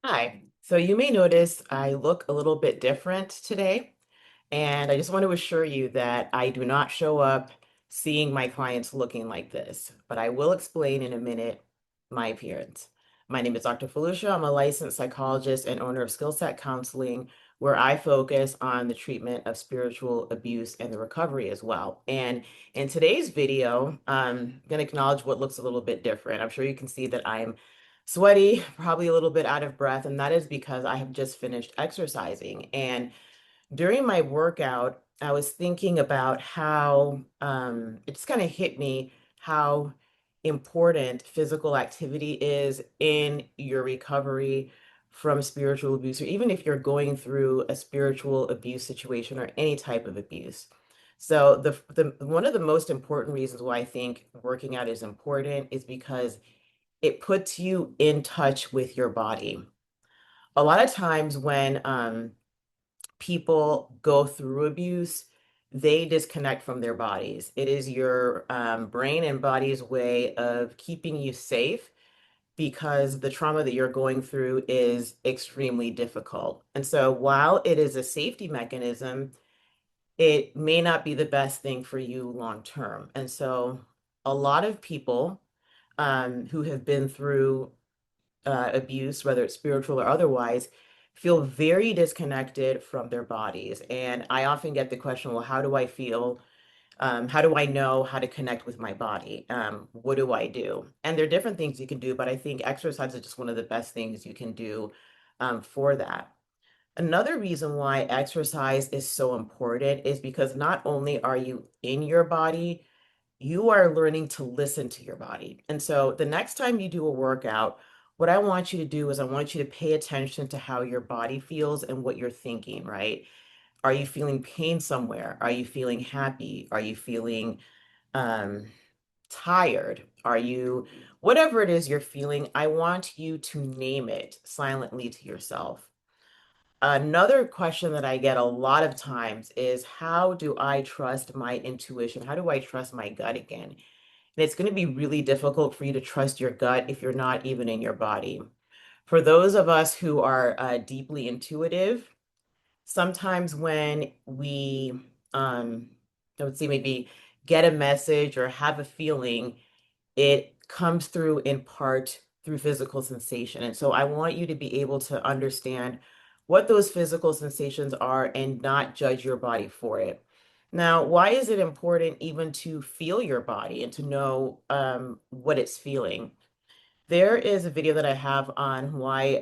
Hi. So you may notice I look a little bit different today, and I just want to assure you that I do not show up seeing my clients looking like this, but I will explain in a minute my appearance. My name is Dr. Felicia. I'm a licensed psychologist and owner of Skill Set Counseling, where I focus on the treatment of spiritual abuse and the recovery as well. And in today's video, I'm going to acknowledge what looks a little bit different. I'm sure you can see that I'm sweaty, probably a little bit out of breath, and that is because I have just finished exercising. And during my workout, I was thinking about how it just kind of hit me how important physical activity is in your recovery from spiritual abuse, or even if you're going through a spiritual abuse situation or any type of abuse. So the one of the most important reasons why I think working out is important is because it puts you in touch with your body. A lot of times when people go through abuse, they disconnect from their bodies. It is your brain and body's way of keeping you safe because the trauma that you're going through is extremely difficult. And so while it is a safety mechanism, it may not be the best thing for you long term. And so a lot of people who have been through abuse, whether it's spiritual or otherwise, feel very disconnected from their bodies. And I often get the question, well, how do I feel? How do I know how to connect with my body? What do I do? And there are different things you can do, but I think exercise is just one of the best things you can do for that. Another reason why exercise is so important is because not only are you in your body, you are learning to listen to your body. And so the next time you do a workout, what I want you to do is I want you to pay attention to how your body feels and what you're thinking, right? Are you feeling pain somewhere? Are you feeling happy? Are you feeling um, tired? Are you, whatever it is you're feeling, I want you to name it silently to yourself. Another question that I get a lot of times is how do I trust my intuition? How do I trust my gut again? And it's going to be really difficult for you to trust your gut if you're not even in your body. For those of us who are deeply intuitive, sometimes when we, I would say maybe get a message or have a feeling, it comes through in part through physical sensation. And so I want you to be able to understand what those physical sensations are and not judge your body for it. Now, why is it important even to feel your body and to know what it's feeling? There is a video that I have on why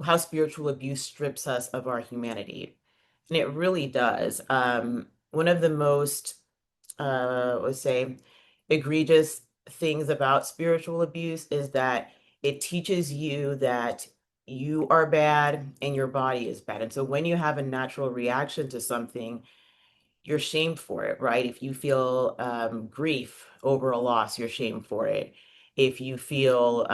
how spiritual abuse strips us of our humanity. And it really does. One of the most let's say egregious things about spiritual abuse is that it teaches you that you are bad and your body is bad. And so when you have a natural reaction to something, you're shamed for it, right? If you feel grief over a loss, you're shamed for it. If you feel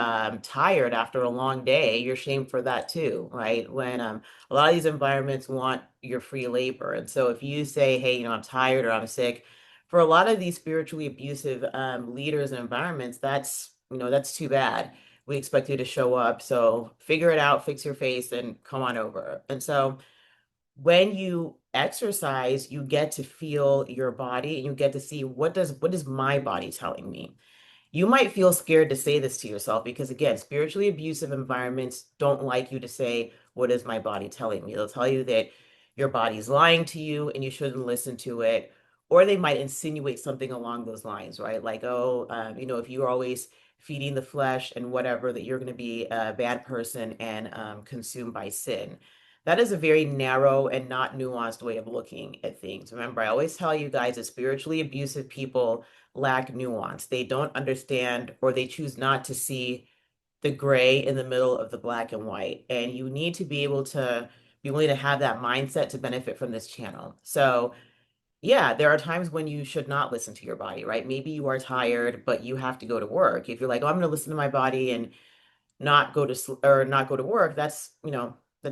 tired after a long day, you're shamed for that too, right? When a lot of these environments want your free labor. And so if you say, hey, I'm tired or I'm sick, for a lot of these spiritually abusive leaders and environments, that's too bad. We expect you to show up. So figure it out, fix your face, and come on over. And so when you exercise, you get to feel your body and you get to see what is my body telling me. You might feel scared to say this to yourself because again, spiritually abusive environments don't like you to say, what is my body telling me? They'll tell you that your body's lying to you and you shouldn't listen to it. Or they might insinuate something along those lines, right? Like, oh, if you're always feeding the flesh and whatever, that you're going to be a bad person and consumed by sin. That is a very narrow and not nuanced way of looking at things. Remember, I always tell you guys that spiritually abusive people lack nuance. They don't understand or they choose not to see the gray in the middle of the black and white. And you need to be able to be willing to have that mindset to benefit from this channel. So, yeah, there are times when you should not listen to your body, right? Maybe you are tired, but you have to go to work. If you're like, oh, I'm going to listen to my body and not go to work, that's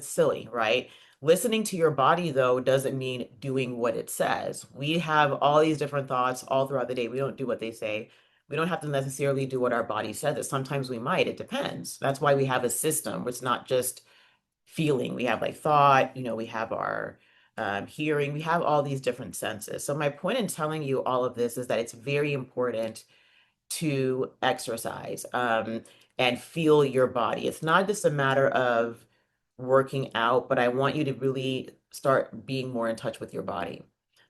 silly, right? Listening to your body though doesn't mean doing what it says. We have all these different thoughts all throughout the day. We don't do what they say. We don't have to necessarily do what our body says. That sometimes we might. It depends. That's why we have a system. It's not just feeling. We have like thought, we have our hearing, we have all these different senses. So my point in telling you all of this is that it's very important to exercise and feel your body. It's not just a matter of working out, but I want you to really start being more in touch with your body.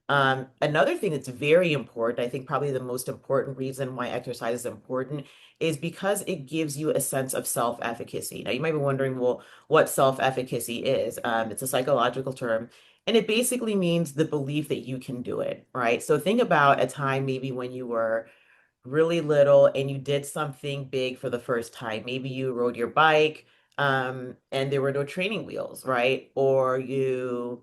Another thing that's very important, I think probably the most important reason why exercise is important is because it gives you a sense of self-efficacy. Now, you might be wondering, well, what self-efficacy is. It's a psychological term, and it basically means the belief that you can do it, right? So think about a time maybe when you were really little and you did something big for the first time. Maybe you rode your bike, and there were no training wheels, right? Or you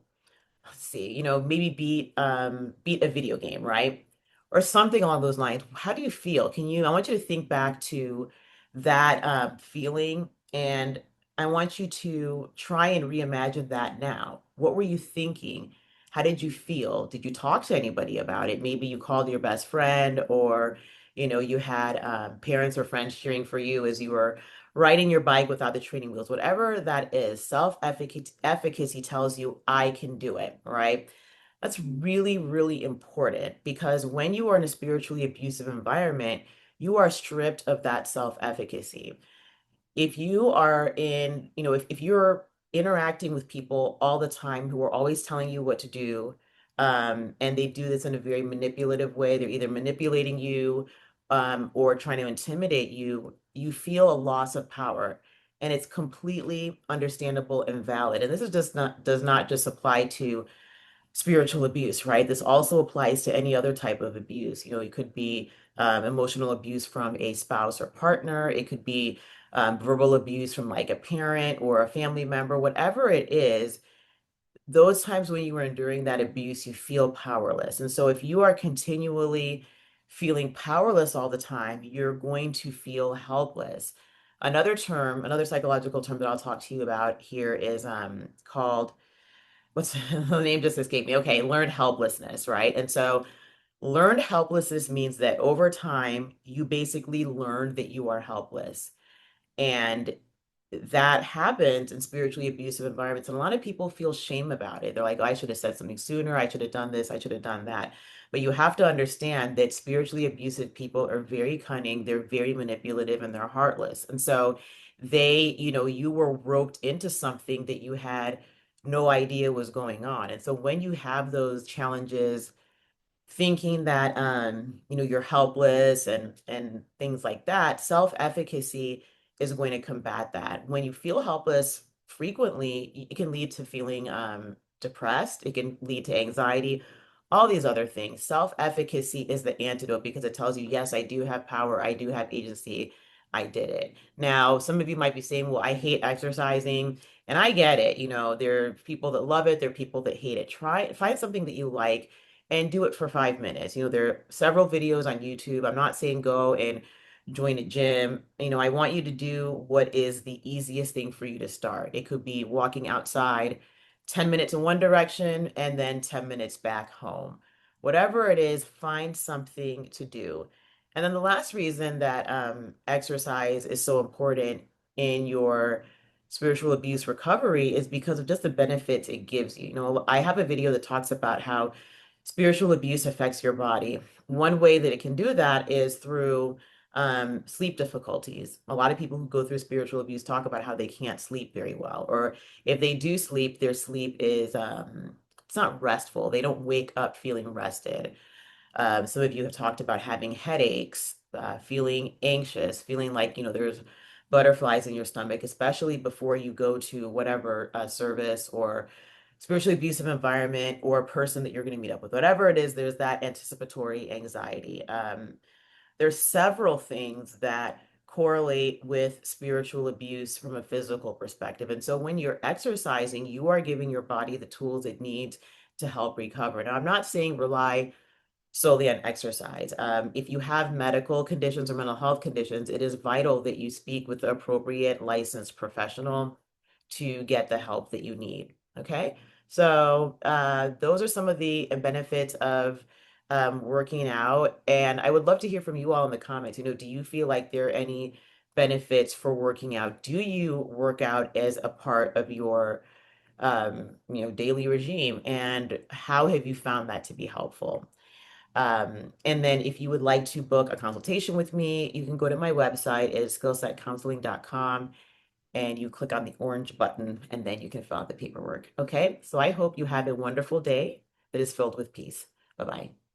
let's see, maybe beat a video game, right? Or something along those lines. How do you feel? I want you to think back to that feeling, and I want you to try and reimagine that now. What were you thinking? How did you feel? Did you talk to anybody about it? Maybe you called your best friend, or you had parents or friends cheering for you as you were riding your bike without the training wheels, whatever that is. Self-efficacy tells you I can do it, right? That's really, really important because when you are in a spiritually abusive environment, you are stripped of that self-efficacy. If you are in, if you're interacting with people all the time who are always telling you what to do, and they do this in a very manipulative way, they're either manipulating you, or trying to intimidate you, you feel a loss of power. And it's completely understandable and valid. And this is just not, does not just apply to spiritual abuse, right? This also applies to any other type of abuse. It could be emotional abuse from a spouse or partner. It could be verbal abuse from like a parent or a family member, whatever it is. Those times when you are enduring that abuse, you feel powerless. And so if you are continually feeling powerless all the time, you're going to feel helpless. Another psychological term that I'll talk to you about here is called what's the name just escaped me. Okay, learned helplessness, right? And so learned helplessness means that over time, you basically learn that you are helpless. And that happens in spiritually abusive environments. And a lot of people feel shame about it. They're like, oh, I should have said something sooner. I should have done this. I should have done that. But you have to understand that spiritually abusive people are very cunning, they're very manipulative, and they're heartless. And so you were roped into something that you had no idea was going on. And so when you have those challenges, thinking that you're helpless and things like that, self-efficacy is going to combat that. When you feel helpless frequently, it can lead to feeling depressed, it can lead to anxiety, all these other things. Self-efficacy is the antidote because it tells you, yes, I do have power, I do have agency, I did it. Now, some of you might be saying, well, I hate exercising, and I get it. There are people that love it, there are people that hate it. Try find something that you like and do it for 5 minutes. There are several videos on YouTube. I'm not saying go and join a gym. I want you to do what is the easiest thing for you to start. It could be walking outside 10 minutes in one direction and then 10 minutes back home. Whatever it is, find something to do. And then the last reason that exercise is so important in your spiritual abuse recovery is because of just the benefits it gives you. I have a video that talks about how spiritual abuse affects your body. One way that it can do that is through sleep difficulties. A lot of people who go through spiritual abuse talk about how they can't sleep very well, or if they do sleep, their sleep is it's not restful. They don't wake up feeling rested. Some of you have talked about having headaches, feeling anxious, feeling like, there's butterflies in your stomach, especially before you go to whatever service or spiritually abusive environment or person that you're going to meet up with. Whatever it is, there's that anticipatory anxiety. There's several things that correlate with spiritual abuse from a physical perspective. And so when you're exercising, you are giving your body the tools it needs to help recover. Now, I'm not saying rely solely on exercise. If you have medical conditions or mental health conditions, it is vital that you speak with the appropriate licensed professional to get the help that you need. Okay. So those are some of the benefits of working out. And I would love to hear from you all in the comments. Do you feel like there are any benefits for working out? Do you work out as a part of your daily regime? And how have you found that to be helpful? And then if you would like to book a consultation with me, you can go to my website, it's skillsetcounseling.com, and you click on the orange button, and then you can fill out the paperwork. Okay, so I hope you have a wonderful day that is filled with peace. Bye bye.